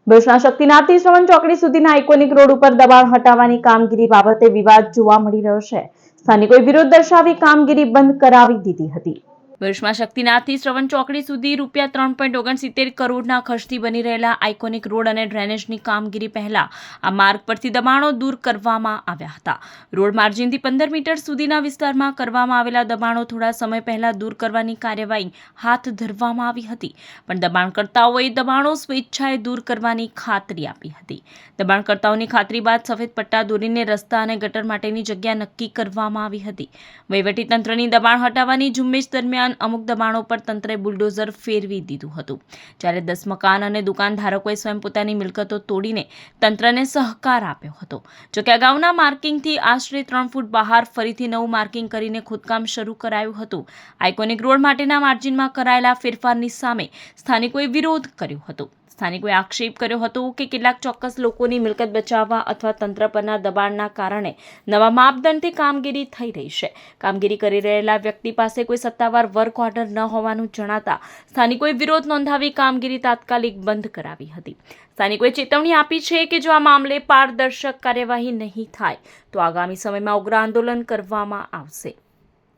ભરૂચના શક્તિનાથથી શ્રવણ ચોકડી સુધીના આઇકોનિક રોડ ઉપર દબાણ હટાવવાની કામગીરી બાબતે વિવાદ જોવા મળી રહ્યો છે. સ્થાનિકોએ વિરોધ દર્શાવી કામગીરી બંધ કરાવી દીધી હતી. ભરૂચમાં શક્તિનાથથી શ્રવણ ચોકડી સુધી રૂપિયા 3.69 કરોડના ખર્ચથી બની રહેલા આઇકોનિક રોડ અને ડ્રેનેજની કામગીરી પહેલા આ માર્ગ પરથી દબાણો દૂર કરવામાં આવ્યા હતા. રોડ માર્જિનથી 15 મીટર સુધીના વિસ્તારમાં કરવામાં આવેલા દબાણો થોડા સમય પહેલા દૂર કરવાની કાર્યવાહી હાથ ધરવામાં આવી હતી, પણ દબાણકર્તાઓએ દબાણો સ્વેચ્છાએ દૂર કરવાની ખાતરી આપી હતી. દબાણકર્તાઓની ખાતરી બાદ સફેદ પટ્ટા દોરીને રસ્તા અને ગટર માટેની જગ્યા નક્કી કરવામાં આવી હતી. વહીવટીતંત્રની દબાણ હટાવવાની ઝુંબેશ દરમિયાન અમુક દબાણો પર તંત્રે બુલડોઝર ફેરવી દીધું હતું, જ્યારે 10 મકાન અને દુકાનધારકોએ સ્વયં પોતાની મિલકતો તોડીને તંત્રને સહકાર આપ્યો હતો. જોકે અગાઉના માર્કિંગથી આશરે 3 ફૂટ બહાર ફરીથી નવું માર્કિંગ કરીને ખોદકામ શરૂ કરાયું હતું. આઇકોનિક રોડ માટેના માર્જિનમાં કરાયેલા ફેરફારની સામે સ્થાનિકોએ વિરોધ કર્યો હતો. સ્થાનિકોએ આક્ષેપ કર્યો હતો કે કેટલાક ચોક્કસ લોકોની મિલકત બચાવવા અથવા તંત્ર પરના દબાણના કારણે નવા માપદંડથી કામગીરી થઈ રહી છે. કામગીરી કરી રહેલા વ્યક્તિ પાસે કોઈ સત્તાવાર વર્ક ઓર્ડર ન હોવાનું જણાતા સ્થાનિકોએ વિરોધ નોંધાવી કામગીરી તાત્કાલિક બંધ કરાવી હતી. સ્થાનિકોએ ચેતવણી આપી છે કે જો આ મામલે પારદર્શક કાર્યવાહી નહીં થાય તો આગામી સમયમાં ઉગ્ર આંદોલન કરવામાં આવશે.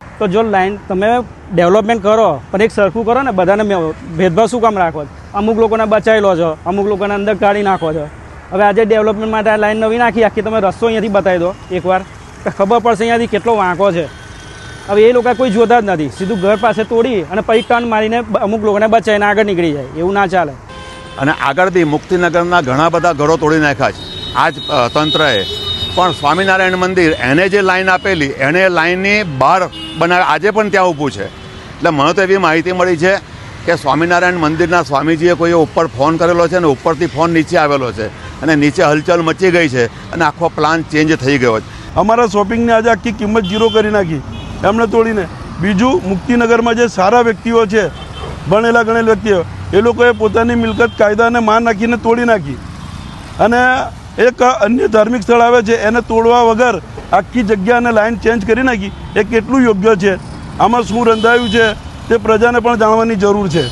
તો જો લાઈન તમે ડેવલપમેન્ટ કરો પણ એક સરખું કરો ને, બધાને ભેદભાવ શું કામ રાખો? અમુક લોકોને બચાવી લો છો, અમુક લોકોને અંદર કાઢી નાખો છો. હવે આજે ડેવલપમેન્ટ માટે આ લાઈન નવી નાખી, આખી તમે રસ્તો અહીંયાથી બતાવી દો એકવાર, ખબર પડશે અહીંયાથી કેટલો વાંકો છે. હવે એ લોકો કોઈ જોતા જ નથી, સીધું ઘર પાસે તોડી અને પછી ટર્ન મારીને અમુક લોકોને બચાવીને આગળ નીકળી જાય. એવું ના ચાલે. અને આગળથી મુક્તિનગરના ઘણા બધા ઘરો તોડી નાખ્યા છે આ જ તંત્રએ. પણ સ્વામિનારાયણ મંદિર એને જે લાઈન આપેલી એને લાઈનની બહાર બનાવે, આજે પણ ત્યાં ઊભું છે. એટલે મને તો એવી માહિતી મળી છે કે સ્વામિનારાયણ મંદિરના સ્વામીજીએ કોઈએ ઉપર ફોન કરેલો છે અને ઉપરથી ફોન નીચે આવેલો છે અને નીચે હલચલ મચી ગઈ છે અને આખો પ્લાન ચેન્જ થઈ ગયો છે. અમારા શોપિંગની આજે આખી કિંમત ઝીરો કરી નાખી એમણે તોડીને. બીજું, મુક્તિનગરમાં જે સારા વ્યક્તિઓ છે, ભણેલા ગણેલા વ્યક્તિઓ, એ લોકોએ પોતાની મિલકત કાયદાને માન નાખીને તોડી નાખી. અને એક અન્ય ધાર્મિક સ્થળ આવે છે એને તોડવા વગર આખી જગ્યા અને લાઈન ચેન્જ કરી નાખી. એ કેટલું યોગ્ય છે? આમાં શું રંધાયું છે તે પ્રજાને પણ જાણવાની જરૂર છે.